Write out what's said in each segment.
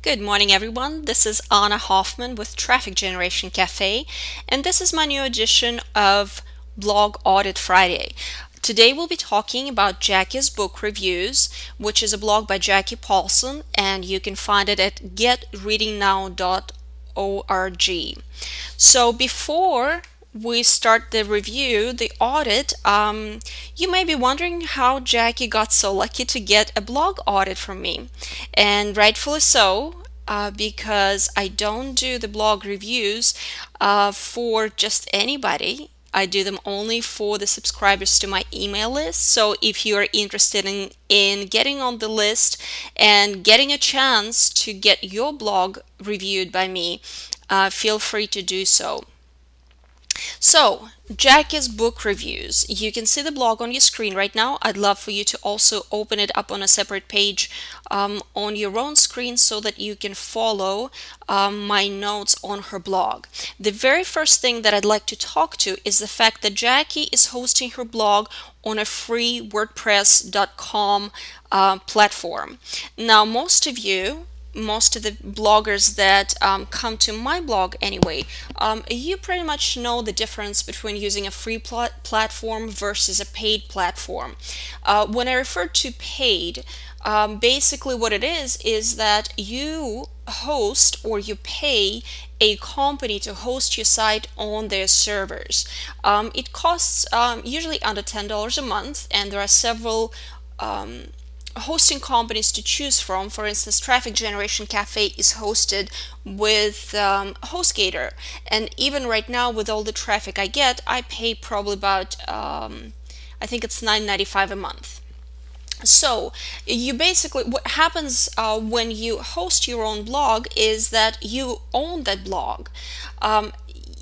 Good morning, everyone. This is Anna Hoffman with Traffic Generation Cafe, and this is my new edition of Blog Audit Friday. Today we'll be talking about Jackie's Book Reviews, which is a blog by Jackie Paulson, and you can find it at getreadingnow.org. So before we start the review, the audit, you may be wondering how Jackie got so lucky to get a blog audit from me. And rightfully so, because I don't do the blog reviews for just anybody. I do them only for the subscribers to my email list. So if you are interested in getting on the list and getting a chance to get your blog reviewed by me, feel free to do so. So, Jackie's Book Reviews. You can see the blog on your screen right now. I'd love for you to also open it up on a separate page on your own screen so that you can follow my notes on her blog. The very first thing that I'd like to talk to is the fact that Jackie is hosting her blog on a free WordPress.com platform. Now, most of the bloggers that come to my blog anyway, you pretty much know the difference between using a free platform versus a paid platform. When I refer to paid, basically what it is that you host or you pay a company to host your site on their servers. It costs usually under $10 a month, and there are several hosting companies to choose from. For instance, Traffic Generation Cafe is hosted with HostGator, and even right now with all the traffic I get, I pay probably about I think it's $9.95 a month. So you basically, what happens when you host your own blog is that you own that blog.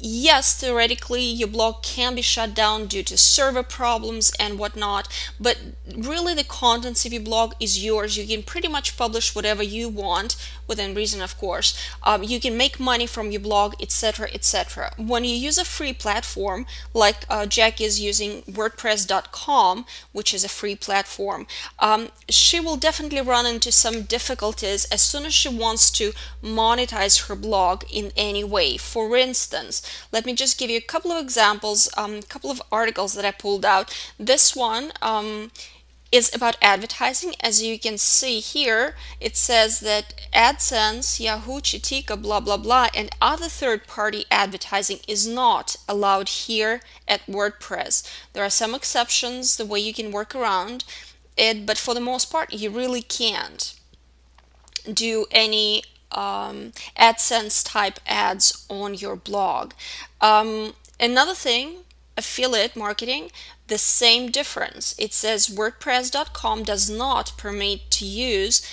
Yes, theoretically, your blog can be shut down due to server problems and whatnot, but really the contents of your blog is yours. You can pretty much publish whatever you want, within reason, of course. You can make money from your blog, etc., etc. When you use a free platform, like Jackie is using WordPress.com, which is a free platform, she will definitely run into some difficulties as soon as she wants to monetize her blog in any way. For instance, let me just give you a couple of examples, a couple of articles that I pulled out. This one is about advertising. As you can see here, it says that AdSense, Yahoo, Chitika, blah, blah, blah, and other third-party advertising is not allowed here at WordPress. There are some exceptions, the way you can work around it, but for the most part, you really can't do any AdSense type ads on your blog. Another thing, affiliate marketing, the same difference. It says WordPress.com does not permit to use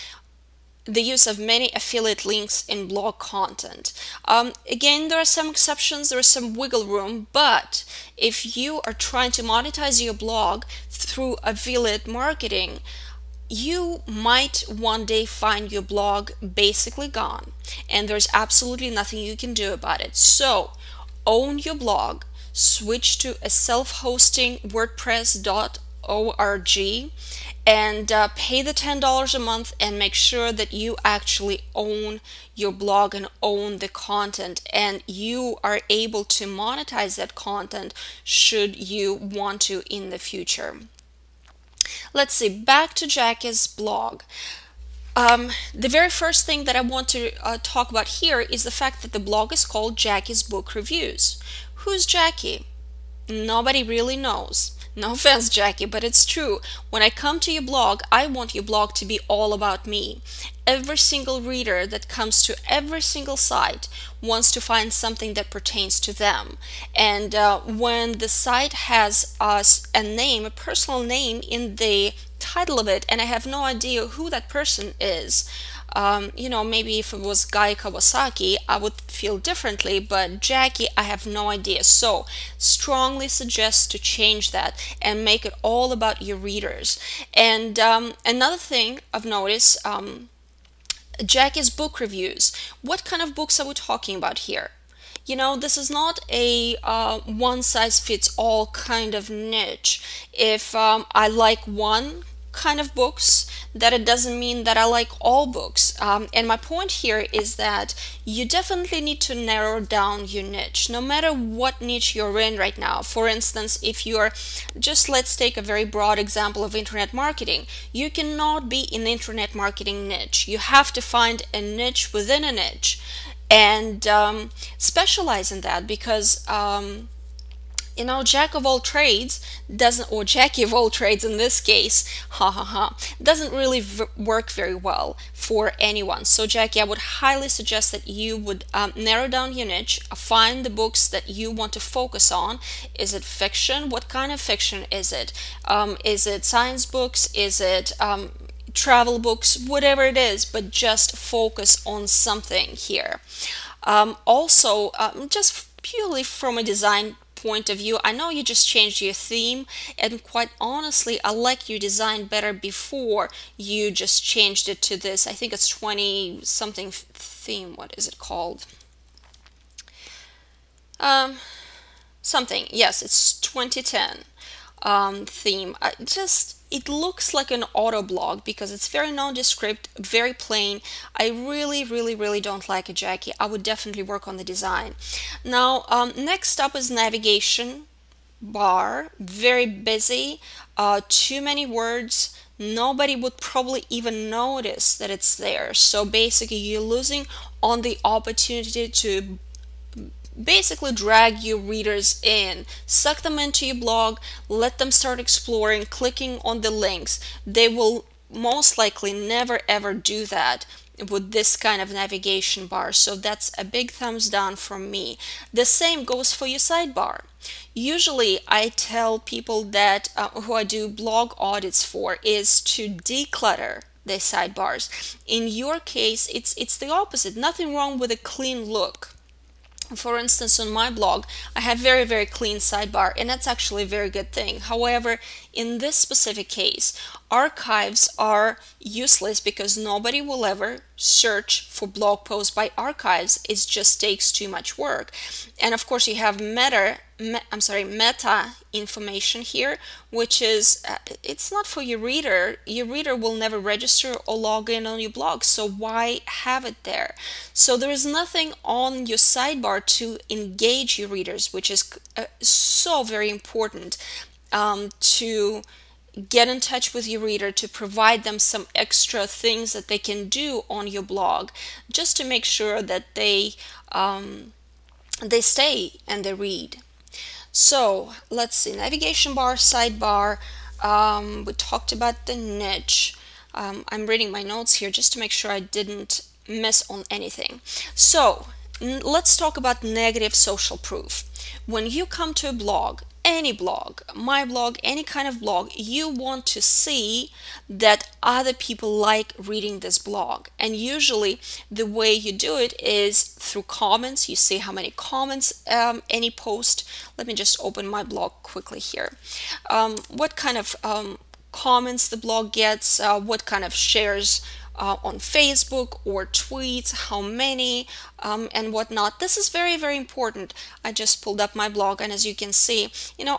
the use of many affiliate links in blog content. Again, there are some exceptions, there is some wiggle room, but if you are trying to monetize your blog through affiliate marketing, you might one day find your blog basically gone, and there's absolutely nothing you can do about it. So, own your blog, switch to a self-hosting WordPress.org, and pay the $10 a month and make sure that you actually own your blog and own the content, and you are able to monetize that content should you want to in the future. Let's see, back to Jackie's blog. The very first thing that I want to talk about here is the fact that the blog is called Jackie's Book Reviews. Who's Jackie? Nobody really knows. No offense, Jackie, but it's true. When I come to your blog, I want your blog to be all about me. Every single reader that comes to every single site wants to find something that pertains to them. And when the site has a name, a personal name in the title of it, and I have no idea who that person is, maybe if it was Guy Kawasaki, I would feel differently, but Jackie, I have no idea. So, strongly suggest to change that and make it all about your readers. And another thing I've noticed, Jackie's book reviews. What kind of books are we talking about here? This is not a one-size-fits-all kind of niche. If I like one kind of books, that it doesn't mean that I like all books. And my point here is that you definitely need to narrow down your niche, no matter what niche you're in right now. For instance, if you're just, let's take a very broad example of internet marketing. You cannot be in internet marketing niche. You have to find a niche within a niche and specialize in that, because jack of all trades doesn't, or Jackie of all trades in this case, ha ha ha, doesn't really work very well for anyone. So Jackie, I would highly suggest that you would narrow down your niche, find the books that you want to focus on. Is it fiction? What kind of fiction is it? Is it science books? Is it travel books? Whatever it is, but just focus on something here. Also, just purely from a design point of view, I know you just changed your theme, and quite honestly, I like your design better before you just changed it to this. I think it's 20 something theme. What is it called? Something. Yes, it's 2010 theme. It looks like an auto blog because it's very nondescript, very plain. I really don't like it, Jackie. I would definitely work on the design. Now, next up is navigation bar. Very busy, too many words. Nobody would probably even notice that it's there. So basically, you're losing on the opportunity to basically drag your readers in, suck them into your blog, let them start exploring, clicking on the links. They will most likely never ever do that with this kind of navigation bar. So that's a big thumbs down from me. The same goes for your sidebar. Usually I tell people that who I do blog audits for is to declutter the sidebars. In your case, it's the opposite. Nothing wrong with a clean look. For instance, on my blog, I have very clean sidebar, and that's actually a very good thing. However, in this specific case, archives are useless because nobody will ever search for blog posts by archives. It just takes too much work. And of course, you have meta information here, which is it's not for your reader. Your reader will never register or log in on your blog, so why have it there? So there is nothing on your sidebar to engage your readers, which is so very important, to get in touch with your reader, to provide them some extra things that they can do on your blog, just to make sure that they stay and they read. So let's see, navigation bar, sidebar. We talked about the niche. I'm reading my notes here just to make sure I didn't miss on anything. So let's talk about negative social proof. When you come to a blog, any blog, my blog, any kind of blog, you want to see that other people like reading this blog. And usually the way you do it is through comments. You see how many comments any post. Let me just open my blog quickly here. What kind of comments the blog gets, what kind of shares on Facebook or tweets, how many, and whatnot. This is very important. I just pulled up my blog, and as you can see,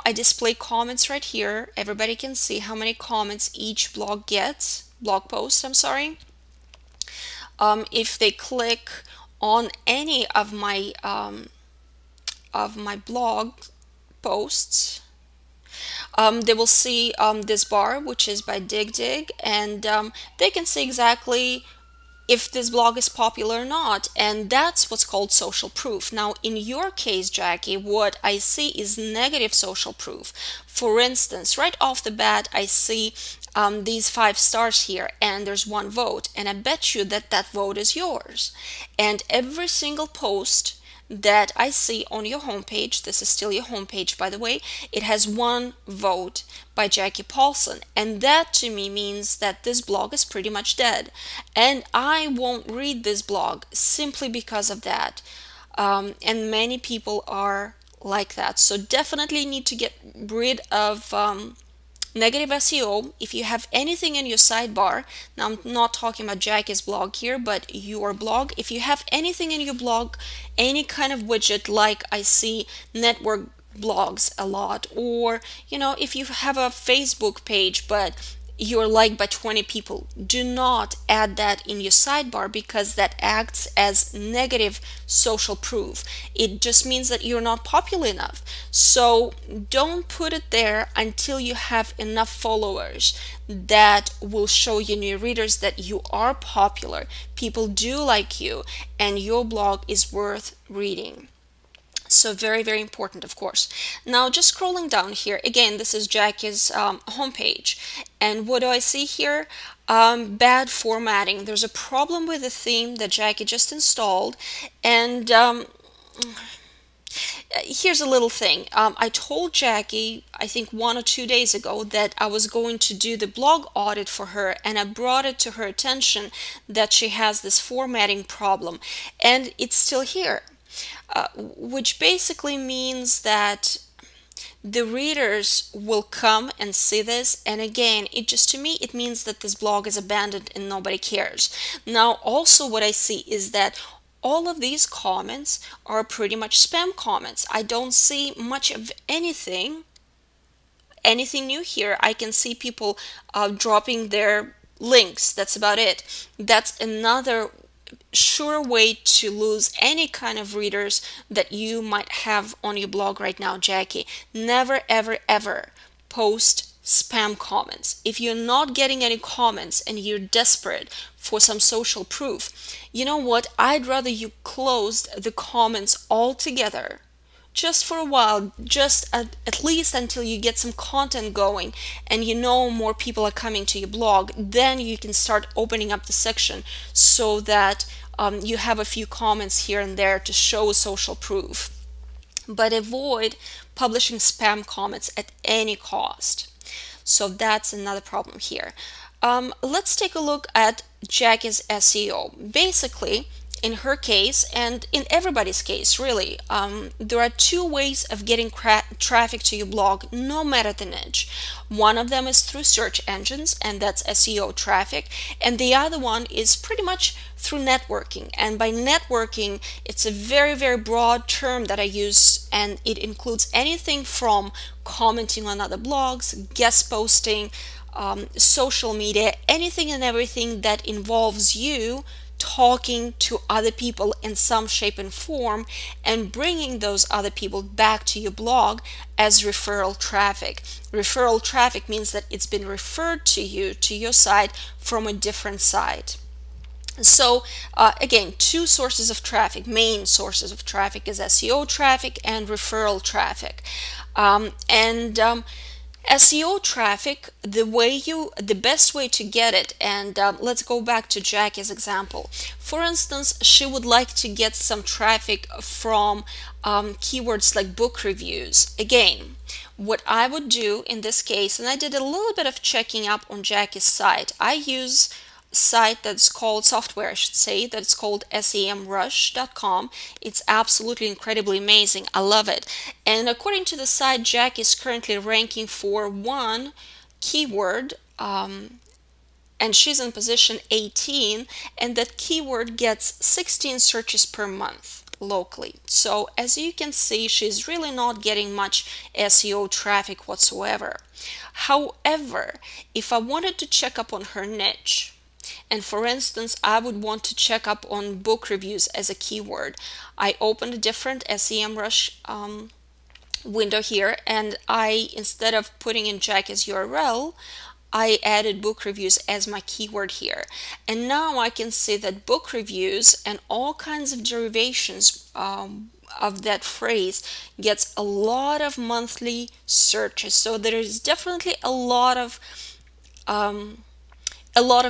I display comments right here. Everybody can see how many comments each blog gets, blog post, I'm sorry. If they click on any of my blog posts, they will see this bar, which is by Dig, and they can see exactly if this blog is popular or not, and that's what's called social proof. Now, in your case, Jackie, what I see is negative social proof. For instance, right off the bat, I see these 5 stars here, and there's 1 vote, and I bet you that that vote is yours. And every single post that I see on your homepage, this is still your homepage by the way, it has 1 vote by Jackie Paulson, and that to me means that this blog is pretty much dead, and I won't read this blog simply because of that. And many people are like that, so definitely need to get rid of negative SEO. If you have anything in your sidebar, now I'm not talking about Jackie's blog here, but your blog, if you have anything in your blog, any kind of widget, like I see network blogs a lot, or if you have a Facebook page but you're liked by 20 people. Do not add that in your sidebar because that acts as negative social proof. It just means that you're not popular enough. So don't put it there until you have enough followers that will show your new readers that you are popular. People do like you and your blog is worth reading. So very, very important, of course. Now, just scrolling down here, again, this is Jackie's homepage. And what do I see here? Bad formatting. There's a problem with the theme that Jackie just installed. And here's a little thing. I told Jackie, I think 1 or 2 days ago, that I was going to do the blog audit for her, and I brought it to her attention that she has this formatting problem. And it's still here. Which basically means that the readers will come and see this, and again, it just, to me, it means that this blog is abandoned and nobody cares. Now also what I see is that all of these comments are pretty much spam comments. I don't see much of anything new here. I can see people dropping their links. That's about it. That's another sure way to lose any kind of readers that you might have on your blog right now, Jackie. Never, ever, ever post spam comments. If you're not getting any comments and you're desperate for some social proof, you know what? I'd rather you closed the comments altogether just for a while, just at least until you get some content going and you know more people are coming to your blog. Then you can start opening up the section so that you have a few comments here and there to show social proof. But avoid publishing spam comments at any cost. So that's another problem here. Let's take a look at Jackie's SEO. Basically, in her case, and in everybody's case really, there are two ways of getting traffic to your blog, no matter the niche. One of them is through search engines, and that's SEO traffic, and the other one is pretty much through networking. And by networking, it's a very, very broad term that I use, and it includes anything from commenting on other blogs, guest posting, social media, anything and everything that involves you talking to other people in some shape and form and bringing those other people back to your blog as referral traffic. Referral traffic means that it's been referred to you, to your site, from a different site. So again, two sources of traffic, main sources of traffic is SEO traffic and referral traffic. SEO traffic, the best way to get it, and let's go back to Jackie's example. For instance, she would like to get some traffic from keywords like book reviews. Again, what I would do in this case, and I did a little bit of checking up on Jackie's site. I use site that's called software, I should say, that's called semrush.com. It's absolutely incredibly amazing. I love it. And according to the site, Jack is currently ranking for one keyword, and she's in position 18, and that keyword gets 16 searches per month locally. So as you can see, she's really not getting much SEO traffic whatsoever. However, if I wanted to check up on her niche, and for instance, I would want to check up on book reviews as a keyword, I opened a different SEMrush window here, and instead of putting in Jackie's URL, I added book reviews as my keyword here. And now I can see that book reviews and all kinds of derivations of that phrase gets a lot of monthly searches. So there is definitely a lot of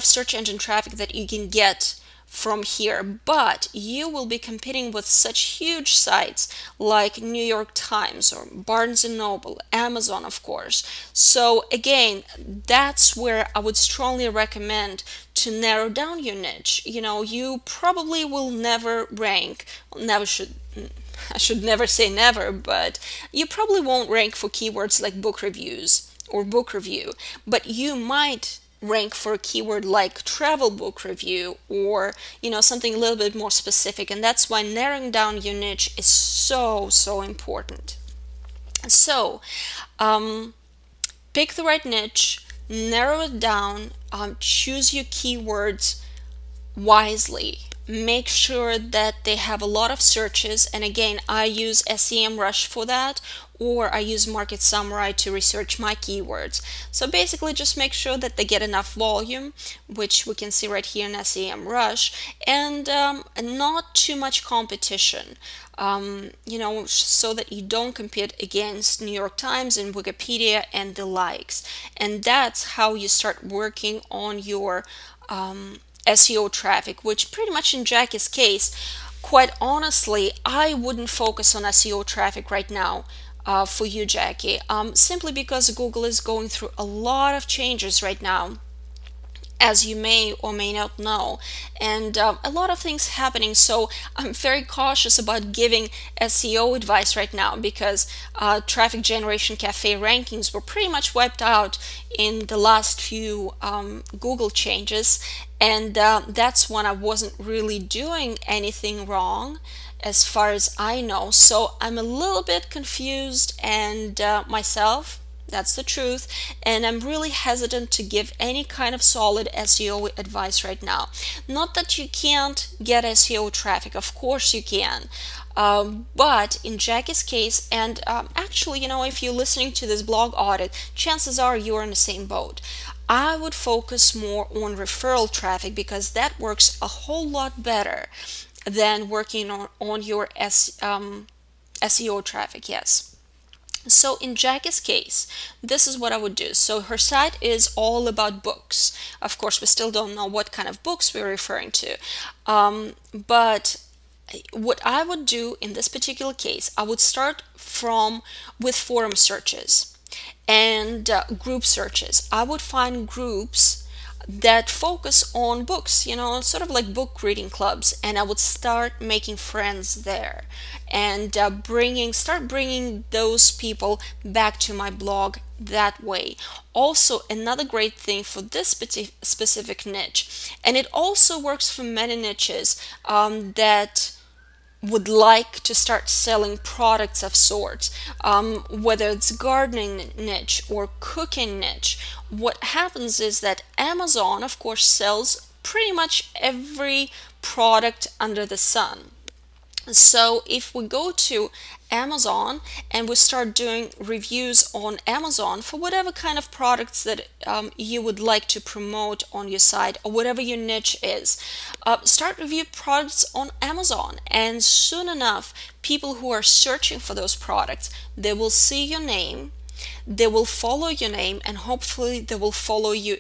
search engine traffic that you can get from here, but you will be competing with such huge sites like New York Times or Barnes and Noble, Amazon, of course. So again, that's where I would strongly recommend to narrow down your niche. You know, you probably will never rank, I should never say never, but you probably won't rank for keywords like book reviews or book review, but you might rank for a keyword like travel book review, or something a little bit more specific. And that's why narrowing down your niche is so important. So pick the right niche, narrow it down, choose your keywords wisely. Make sure that they have a lot of searches, and again, I use SEMrush for that, or I use Market Samurai to research my keywords. So basically just make sure that they get enough volume, which we can see right here in SEMrush, and not too much competition. So that you don't compete against New York Times and Wikipedia and the likes. And that's how you start working on your SEO traffic, which pretty much in Jackie's case, quite honestly, I wouldn't focus on SEO traffic right now. For you, Jackie, simply because Google is going through a lot of changes right now, as you may or may not know, and a lot of things happening. So I'm very cautious about giving SEO advice right now, because traffic generation cafe rankings were pretty much wiped out in the last few Google changes, and that's when I wasn't really doing anything wrong as far as I know. So I'm a little bit confused, and myself, that's the truth, and I'm really hesitant to give any kind of solid SEO advice right now. Not that you can't get SEO traffic, of course you can. But in Jackie's case, and actually, if you're listening to this blog audit, chances are you're in the same boat. I would focus more on referral traffic, because that works a whole lot better than working on your SEO traffic, yes. So in Jackie's case, this is what I would do. So her site is all about books. Of course, we still don't know what kind of books we're referring to. But what I would do in this particular case, I would start with forum searches and group searches. I would find groups that focus on books, sort of like book reading clubs, and I would start making friends there, and start bringing those people back to my blog that way. Also, another great thing for this specific niche, and it also works for many niches that would like to start selling products of sorts, whether it's gardening niche or cooking niche. What happens is that Amazon, of course, sells pretty much every product under the sun. So if we go to Amazon and we start doing reviews on Amazon for whatever kind of products that you would like to promote on your site, or whatever your niche is, start review products on Amazon, and soon enough, people who are searching for those products, they will see your name, they will follow your name, and hopefully they will follow you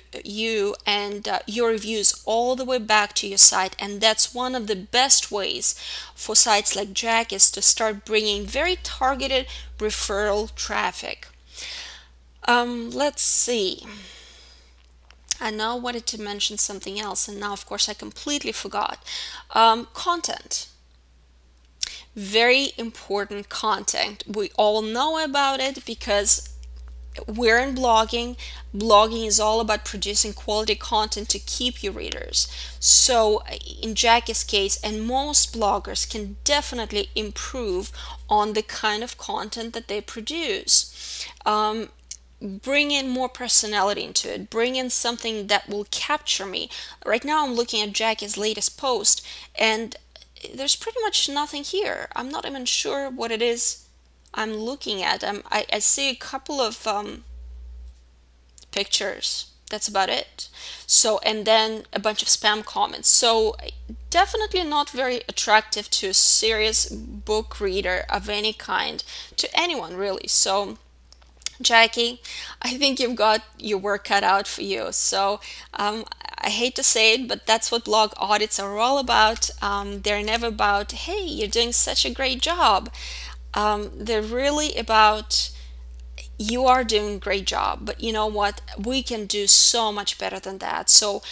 and your reviews all the way back to your site. And that's one of the best ways for sites like Jackie's to start bringing very targeted referral traffic. Let's see. I now wanted to mention something else, and now of course I completely forgot. Content. Very important content. We all know about it because we're in blogging. Blogging is all about producing quality content to keep your readers. So in Jackie's case, and most bloggers can definitely improve on the kind of content that they produce. Bring in more personality into it. Bring in something that will capture me. Right now I'm looking at Jackie's latest post, and there's pretty much nothing here. I'm not even sure what it is I'm looking at. I see a couple of pictures. That's about it. So, and then a bunch of spam comments. So definitely not very attractive to a serious book reader of any kind, to anyone really. So Jackie, I think you've got your work cut out for you. So I hate to say it, but that's what blog audits are all about. They're never about, hey, you're doing such a great job. They're really about, you are doing a great job, but you know what? We can do so much better than that. So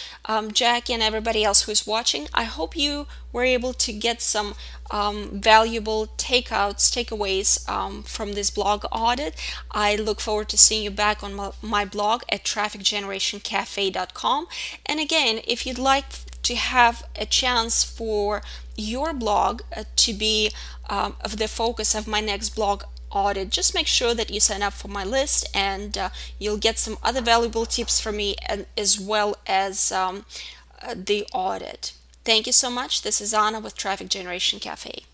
Jackie and everybody else who's watching, I hope you were able to get some valuable takeaways from this blog audit. I look forward to seeing you back on my blog at trafficgenerationcafe.com. And again, if you'd like to have a chance for your blog to be of the focus of my next blog audit, just make sure that you sign up for my list, and you'll get some other valuable tips from me, and as well as the audit. Thank you so much. This is Anna with Traffic Generation Cafe.